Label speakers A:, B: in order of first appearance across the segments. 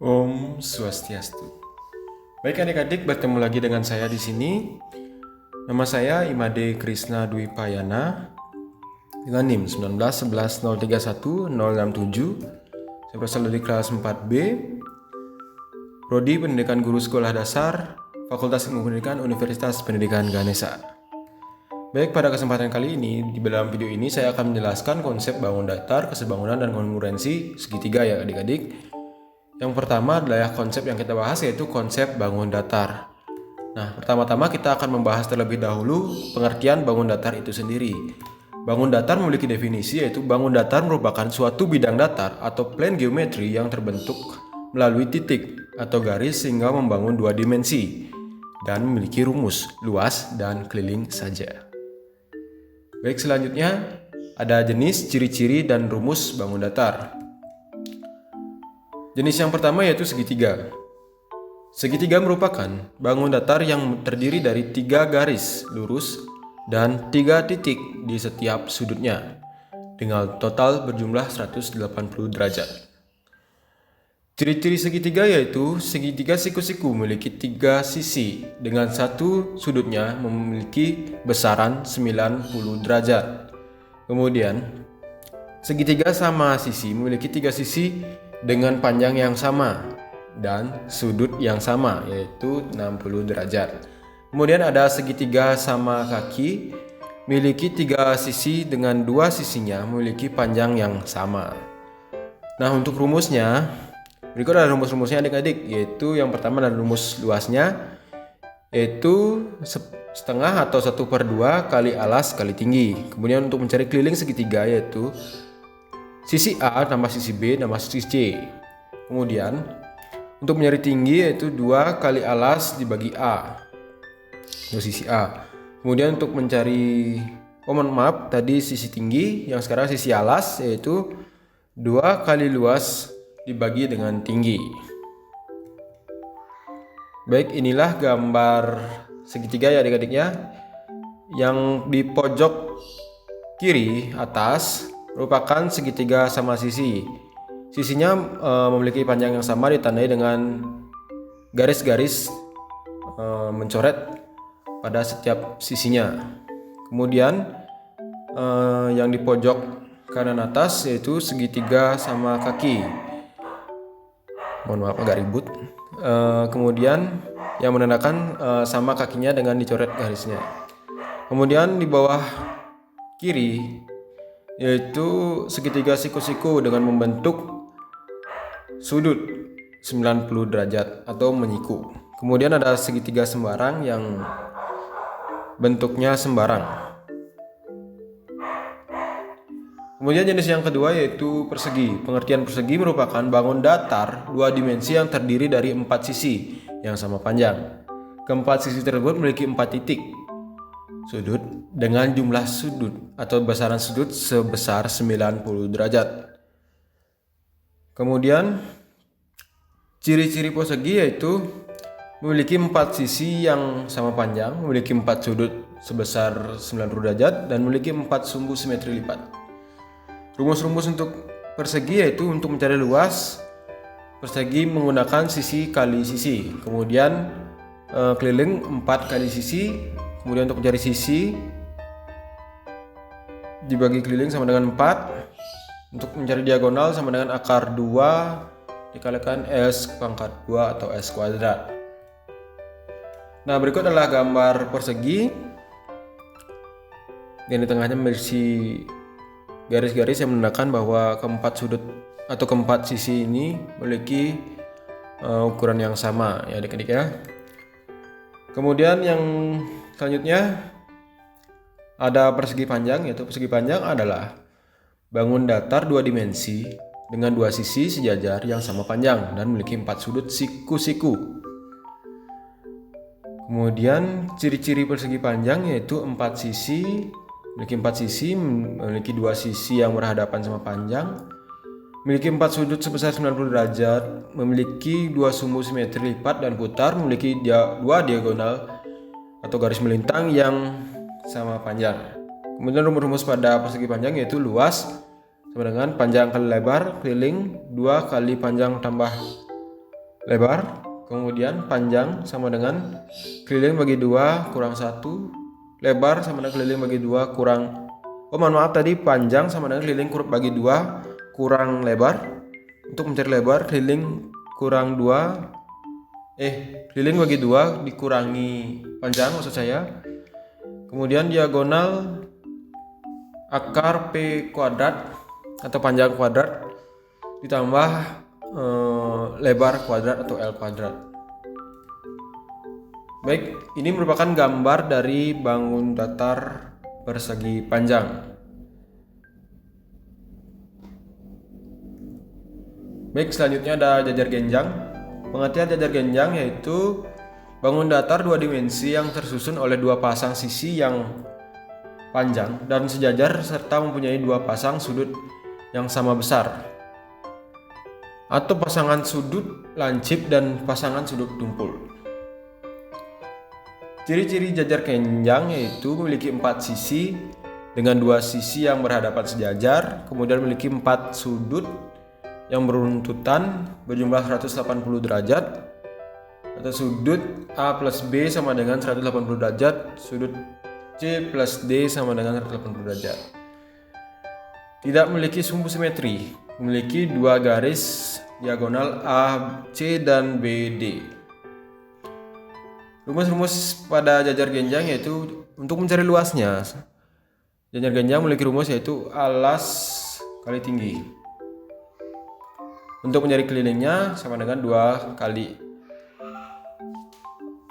A: Om Swastiastu. Baik adik-adik, bertemu lagi dengan saya di sini. Nama saya Imade Krisna Dwi Payana dengan NIM 1911031 Saya berasal dari kelas 4B, Prodi Pendidikan Guru Sekolah Dasar, Fakultas Ilmu Pendidikan Universitas Pendidikan Ganesha. Baik, pada kesempatan kali ini, di dalam video ini saya akan menjelaskan konsep bangun datar, kesebangunan, dan kongruensi segitiga ya adik-adik. Yang pertama adalah konsep yang kita bahas, yaitu konsep bangun datar. Nah, pertama-tama kita akan membahas terlebih dahulu pengertian bangun datar itu sendiri. Bangun datar memiliki definisi, yaitu bangun datar merupakan suatu bidang datar atau plane geometri yang terbentuk melalui titik atau garis sehingga membangun dua dimensi dan memiliki rumus luas dan keliling saja. Baik, selanjutnya ada jenis, ciri-ciri, dan rumus bangun datar. Jenis yang pertama yaitu segitiga. Segitiga merupakan bangun datar yang terdiri dari 3 garis lurus dan 3 titik di setiap sudutnya dengan total berjumlah 180 derajat. Ciri-ciri segitiga yaitu segitiga siku-siku memiliki 3 sisi dengan satu sudutnya memiliki besaran 90 derajat. Kemudian segitiga sama sisi memiliki 3 sisi dengan panjang yang sama dan sudut yang sama, yaitu 60 derajat. Kemudian ada segitiga sama kaki memiliki 3 sisi dengan 2 sisinya memiliki panjang yang sama. Nah, untuk rumusnya, berikut ada rumus-rumusnya adik-adik, yaitu yang pertama adalah rumus luasnya, yaitu setengah atau 1/2 kali alas kali tinggi. Kemudian untuk mencari keliling segitiga, yaitu sisi A tambah sisi B tambah sisi C. Kemudian untuk mencari tinggi yaitu 2 kali alas dibagi A untuk sisi A. Kemudian untuk mencari tadi sisi tinggi, yang sekarang sisi alas, yaitu 2 kali luas dibagi dengan tinggi. Baik, inilah gambar segitiga ya adik-adiknya. Yang di pojok kiri atas merupakan segitiga sama sisi. Sisinya memiliki panjang yang sama ditandai dengan garis-garis mencoret pada setiap sisinya. Kemudian yang di pojok kanan atas yaitu segitiga sama kaki. Mohon maaf agak ribut. Kemudian yang menandakan sama kakinya dengan dicoret garisnya. Kemudian di bawah kiri yaitu segitiga siku-siku dengan membentuk sudut 90 derajat atau menyiku. Kemudian ada segitiga sembarang yang bentuknya sembarang. Kemudian jenis yang kedua yaitu persegi. Pengertian persegi merupakan bangun datar 2 dimensi yang terdiri dari 4 sisi yang sama panjang. Keempat sisi tersebut memiliki 4 titik sudut dengan jumlah sudut atau besaran sudut sebesar 90 derajat. Kemudian ciri-ciri persegi yaitu memiliki 4 sisi yang sama panjang, memiliki 4 sudut sebesar 90 derajat, dan memiliki 4 sumbu simetri lipat. Rumus-rumus untuk persegi yaitu untuk mencari luas, persegi menggunakan sisi kali sisi. Kemudian keliling 4 kali sisi. Kemudian untuk mencari sisi dibagi keliling sama dengan 4. Untuk mencari diagonal sama dengan akar 2 dikalikan S pangkat 2 atau S kuadrat. Nah, berikut adalah gambar persegi yang di tengahnya berisi garis-garis yang menandakan bahwa keempat sudut atau keempat sisi ini memiliki ukuran yang sama ya adik-adik ya. Kemudian yang selanjutnya ada persegi panjang, yaitu persegi panjang adalah bangun datar 2 dimensi dengan 2 sisi sejajar yang sama panjang dan memiliki 4 sudut siku-siku. Kemudian ciri-ciri persegi panjang yaitu 4 sisi, memiliki 2 sisi yang berhadapan sama panjang, memiliki 4 sudut sebesar 90 derajat, memiliki 2 sumbu simetri lipat dan putar, memiliki 2 diagonal atau garis melintang yang sama panjang. Kemudian rumus-rumus pada persegi panjang yaitu luas sama dengan panjang kali lebar, keliling 2 kali panjang tambah lebar, kemudian panjang sama dengan keliling bagi 2 kurang 1, lebar sama dengan keliling bagi 2 kurang, mohon maaf tadi panjang sama dengan keliling bagi 2 kurang lebar. Untuk mencari lebar, keliling kurang 2, keliling bagi 2 dikurangi panjang maksud saya. Kemudian diagonal akar P kuadrat atau panjang kuadrat ditambah lebar kuadrat atau L kuadrat. Baik, ini merupakan gambar dari bangun datar persegi panjang. Baik, selanjutnya ada jajar genjang. Pengertian jajar genjang yaitu bangun datar 2 dimensi yang tersusun oleh 2 pasang sisi yang panjang dan sejajar serta mempunyai 2 pasang sudut yang sama besar, atau pasangan sudut lancip dan pasangan sudut tumpul. Ciri-ciri jajar genjang yaitu memiliki 4 sisi dengan 2 sisi yang berhadapan sejajar, kemudian memiliki 4 sudut yang beruntutan berjumlah 180 derajat, atau sudut A plus B sama dengan 180 derajat, sudut C plus D sama dengan 180 derajat. Tidak memiliki sumbu simetri, memiliki 2 garis diagonal AC dan BD. Rumus-rumus pada jajar genjang yaitu untuk mencari luasnya. Jajar genjang memiliki rumus yaitu alas kali tinggi. Untuk mencari kelilingnya sama dengan 2 kali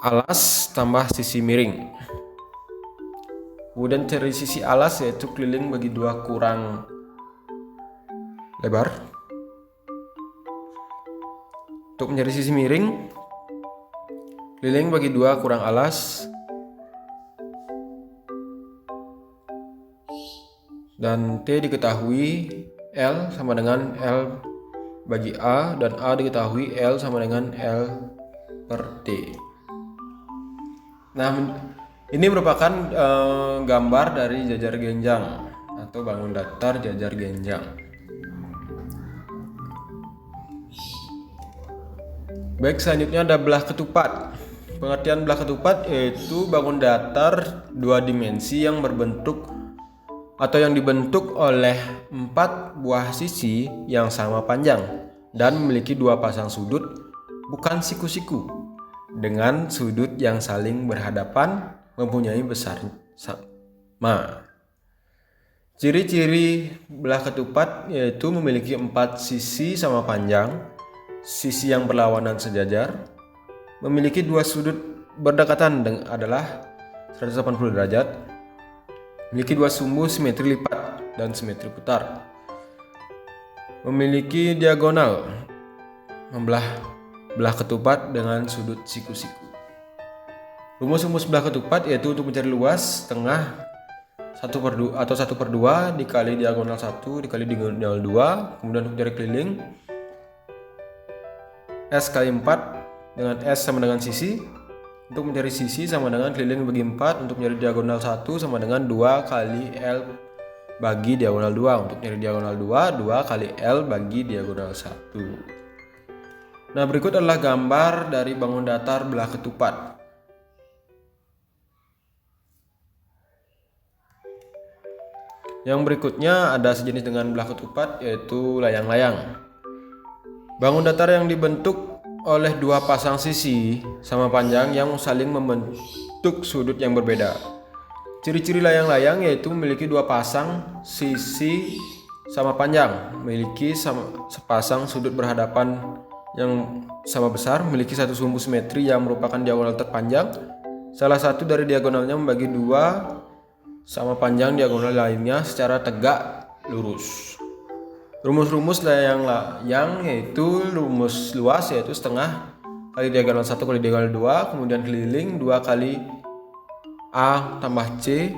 A: alas tambah sisi miring. Kemudian cari sisi alas yaitu keliling bagi 2 kurang lebar. Untuk mencari sisi miring, keliling bagi 2 kurang alas dan T diketahui L sama dengan L bagi A, dan A diketahui L sama dengan L per T. Nah, ini merupakan gambar dari jajar genjang atau bangun datar jajar genjang. Baik, selanjutnya ada belah ketupat. Pengertian belah ketupat yaitu bangun datar 2 dimensi yang berbentuk atau yang dibentuk oleh 4 buah sisi yang sama panjang dan memiliki 2 pasang sudut bukan siku-siku dengan sudut yang saling berhadapan mempunyai besar sama. Ciri-ciri belah ketupat yaitu memiliki 4 sisi sama panjang, sisi yang berlawanan sejajar, memiliki 2 sudut berdekatan adalah 180 derajat, memiliki 2 sumbu simetri lipat dan simetri putar, memiliki diagonal membelah belah ketupat dengan sudut siku-siku. Rumus-rumus belah ketupat yaitu untuk mencari luas tengah 1/2 atau 1/2 dikali diagonal 1 dikali diagonal 2. Kemudian untuk mencari keliling S kali 4 dengan S sama dengan sisi. Untuk mencari sisi sama dengan keliling bagi 4. Untuk mencari diagonal 1 sama dengan 2 kali L bagi diagonal 2. Untuk mencari diagonal 2, 2 kali L bagi diagonal 1. Nah, berikut adalah gambar dari bangun datar belah ketupat. Yang berikutnya ada sejenis dengan belah ketupat yaitu layang-layang. Bangun datar yang dibentuk oleh 2 pasang sisi sama panjang yang saling membentuk sudut yang berbeda. Ciri-ciri layang-layang yaitu memiliki 2 pasang sisi sama panjang, memiliki sepasang sudut berhadapan yang sama besar, memiliki 1 sumbu simetri yang merupakan diagonal terpanjang. Salah satu dari diagonalnya membagi 2 sama panjang diagonal lainnya secara tegak lurus. Rumus-rumus layang-layang yaitu rumus luas yaitu setengah kali diagonal 1 kali diagonal 2, kemudian keliling 2 kali A tambah C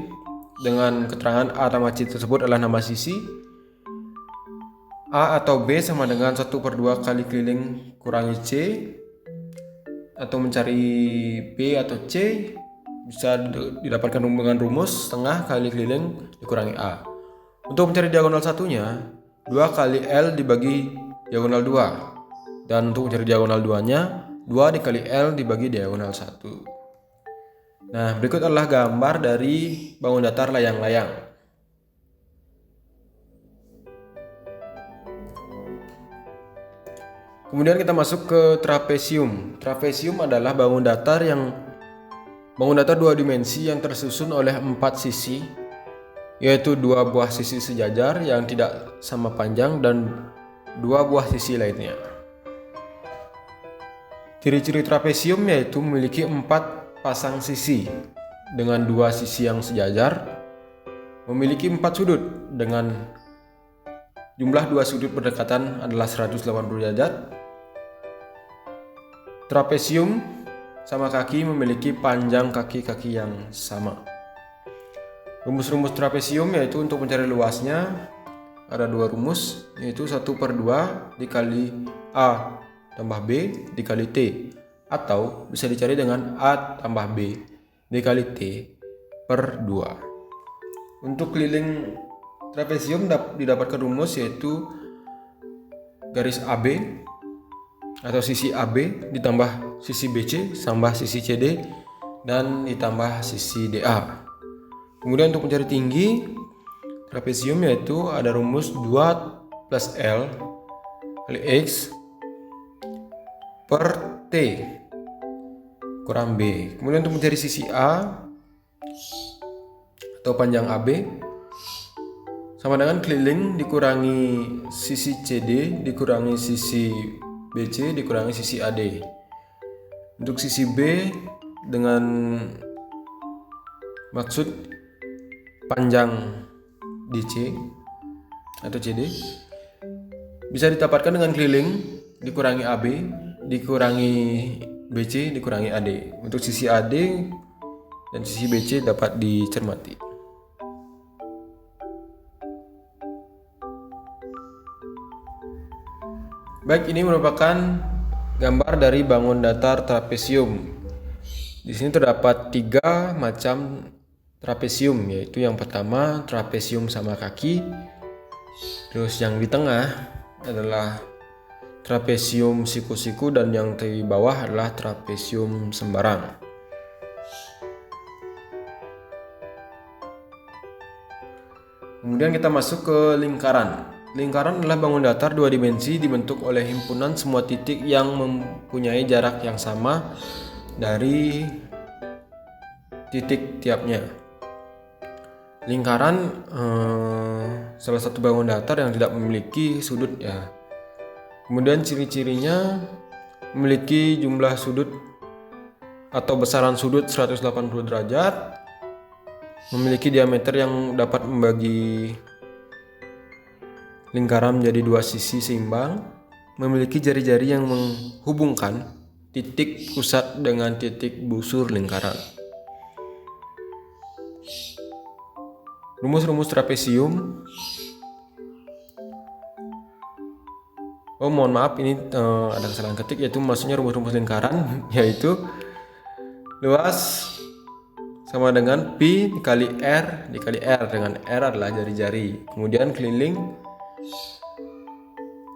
A: dengan keterangan A tambah C tersebut adalah nama sisi. A atau B sama dengan 1/2 kali keliling kurangi C, atau mencari B atau C bisa didapatkan dengan rumus setengah kali keliling dikurangi A. Untuk mencari diagonal satunya, 2 kali L dibagi diagonal 2 Dan untuk mencari diagonal 2-nya, 2 dikali L dibagi diagonal 1. Nah, berikut adalah gambar dari bangun datar layang-layang. Kemudian kita masuk ke trapesium. Trapesium adalah bangun datar 2 dimensi yang tersusun oleh 4 sisi, yaitu 2 buah sisi sejajar yang tidak sama panjang dan 2 buah sisi lainnya. Ciri-ciri trapesium yaitu memiliki 4 pasang sisi dengan 2 sisi yang sejajar, memiliki 4 sudut dengan jumlah 2 sudut berdekatan adalah 180 derajat. Trapesium sama kaki memiliki panjang kaki-kaki yang sama. Rumus-rumus trapesium yaitu untuk mencari luasnya ada 2 rumus, yaitu 1/2 dikali A tambah B dikali T, atau bisa dicari dengan A tambah B dikali T/2. Untuk keliling trapesium didapatkan rumus yaitu garis AB atau sisi AB ditambah sisi BC tambah sisi CD dan ditambah sisi DA. Kemudian untuk mencari tinggi trapesium yaitu ada rumus 2 plus L kali X per T kurang B. Kemudian untuk mencari sisi A atau panjang AB sama dengan keliling dikurangi sisi CD dikurangi sisi BC dikurangi sisi AD. Untuk sisi B dengan maksud panjang DC atau CD bisa didapatkan dengan keliling dikurangi AB dikurangi BC dikurangi AD. Untuk sisi AD dan sisi BC dapat dicermati. Baik, ini merupakan gambar dari bangun datar trapesium. Di sini terdapat 3 macam trapesium, yaitu yang pertama trapesium sama kaki, terus yang di tengah adalah trapesium siku-siku, dan yang di bawah adalah trapesium sembarang. Kemudian kita masuk ke lingkaran. Lingkaran adalah bangun datar 2 dimensi dibentuk oleh himpunan semua titik yang mempunyai jarak yang sama dari titik tiapnya. Lingkaran salah satu bangun datar yang tidak memiliki sudut ya. Kemudian ciri-cirinya memiliki jumlah sudut atau besaran sudut 180 derajat, memiliki diameter yang dapat membagi lingkaran menjadi 2 sisi seimbang, memiliki jari-jari yang menghubungkan titik pusat dengan titik busur lingkaran. Rumus-rumus trapesium. Mohon maaf, ini ada kesalahan ketik, yaitu maksudnya rumus-rumus lingkaran yaitu luas sama dengan pi dikali r, dengan r adalah jari-jari. Kemudian keliling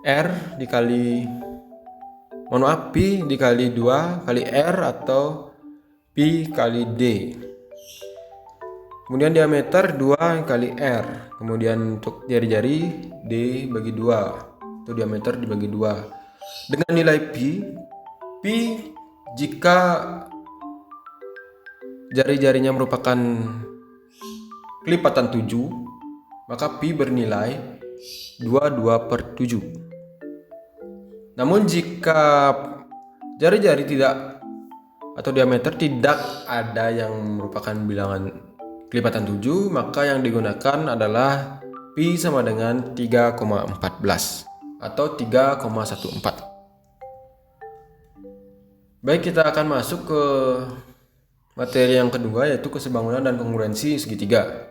A: r dikali pi dikali 2 kali r atau pi kali d. Kemudian diameter 2 kali r. Kemudian untuk jari-jari d bagi 2 atau diameter dibagi 2 dengan nilai pi jika jari-jarinya merupakan kelipatan 7, maka pi bernilai 22/7. Namun jika jari-jari tidak atau diameter tidak ada yang merupakan bilangan kelipatan 7, maka yang digunakan adalah pi sama dengan 3,14 atau 3,14. Baik, kita akan masuk ke materi yang kedua, yaitu kesebangunan dan kongruensi segitiga.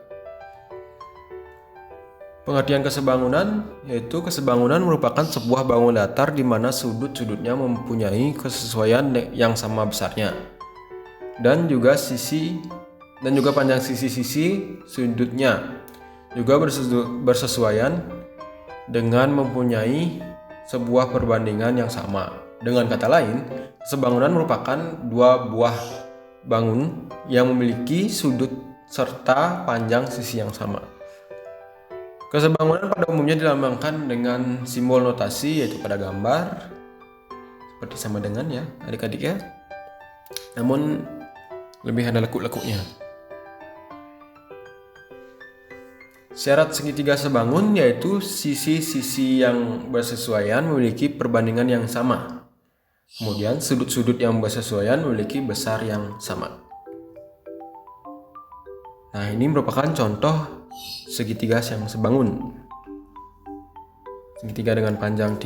A: Pengertian kesebangunan yaitu kesebangunan merupakan sebuah bangun datar di mana sudut-sudutnya mempunyai kesesuaian yang sama besarnya dan juga panjang sisi-sisi sudutnya juga bersesuaian dengan mempunyai sebuah perbandingan yang sama. Dengan kata lain, kesebangunan merupakan dua buah bangun yang memiliki sudut serta panjang sisi yang sama. Kesebangunan pada umumnya dilambangkan dengan simbol notasi, yaitu pada gambar seperti sama dengan ya adik-adik ya, namun lebih ada lekuk-lekuknya. Syarat segitiga sebangun yaitu sisi-sisi yang bersesuaian memiliki perbandingan yang sama. Kemudian sudut-sudut yang bersesuaian memiliki besar yang sama. Nah, ini merupakan contoh segitiga yang sebangun. Segitiga dengan panjang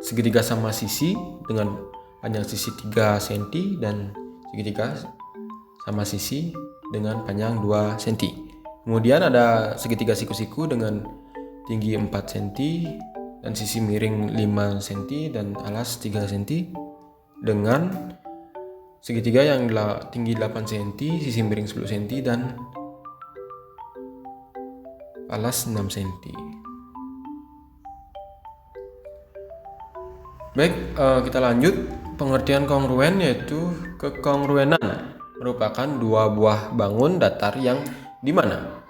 A: segitiga sama sisi dengan panjang sisi 3 cm dan segitiga sama sisi dengan panjang 2 cm. Kemudian ada segitiga siku-siku dengan tinggi 4 cm dan sisi miring 5 cm dan alas 3 cm dengan segitiga yang tinggi 8 cm, sisi miring 10 cm dan alas 6 cm. Baik, kita lanjut. Pengertian kongruen yaitu kekongruenan merupakan dua buah bangun datar yang dimana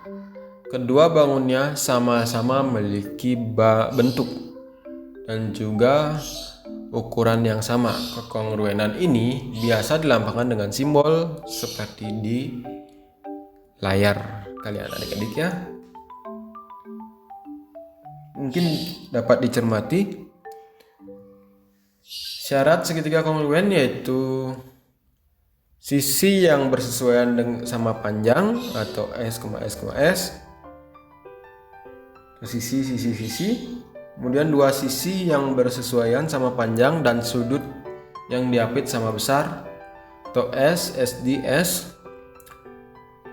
A: kedua bangunnya sama-sama memiliki bentuk dan juga ukuran yang sama. Kekongruenan ini biasa dilambangkan dengan simbol seperti di layar kalian adik-adik ya. Mungkin dapat dicermati. Syarat segitiga kongruen yaitu sisi yang bersesuaian sama panjang atau S, sisi. Kemudian dua sisi yang bersesuaian sama panjang dan sudut yang diapit sama besar atau S, SD, S.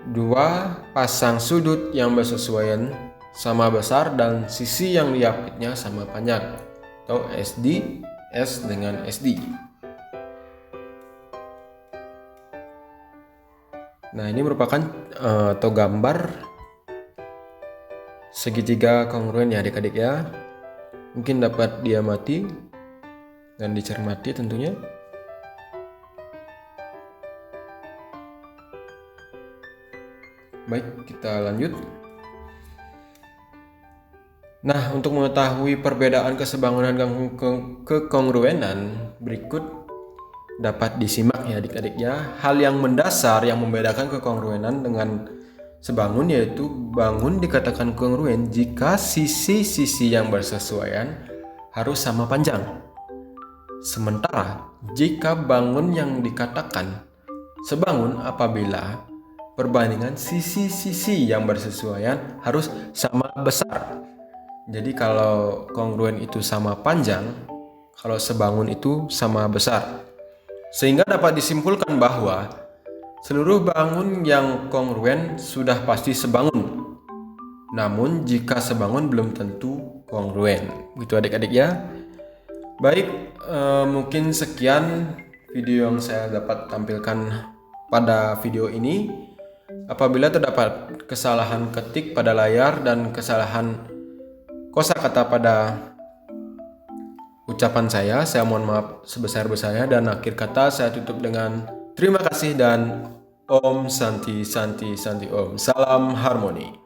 A: Dua pasang sudut yang bersesuaian sama besar dan sisi yang diapitnya sama panjang atau SD, S dengan SD. Nah, ini merupakan atau gambar segitiga kongruen ya adik-adik ya. Mungkin dapat diamati dan dicermati tentunya. Baik, kita lanjut. Nah, untuk mengetahui perbedaan kesebangunan dan kekongruenan berikut dapat disimak ya adik-adik ya. Hal yang mendasar yang membedakan kekongruenan dengan sebangun yaitu bangun dikatakan kongruen jika sisi-sisi yang bersesuaian harus sama panjang. Sementara jika bangun yang dikatakan sebangun apabila perbandingan sisi-sisi yang bersesuaian harus sama besar. Jadi kalau kongruen itu sama panjang, kalau sebangun itu sama besar. Sehingga dapat disimpulkan bahwa seluruh bangun yang kongruen sudah pasti sebangun. Namun jika sebangun belum tentu kongruen. Gitu adik-adik ya. Baik, mungkin sekian video yang saya dapat tampilkan pada video ini. Apabila terdapat kesalahan ketik pada layar dan kesalahan kosakata pada ucapan saya mohon maaf sebesar-besarnya, dan akhir kata saya tutup dengan terima kasih dan Om Santi Santi Santi Om. Salam harmoni.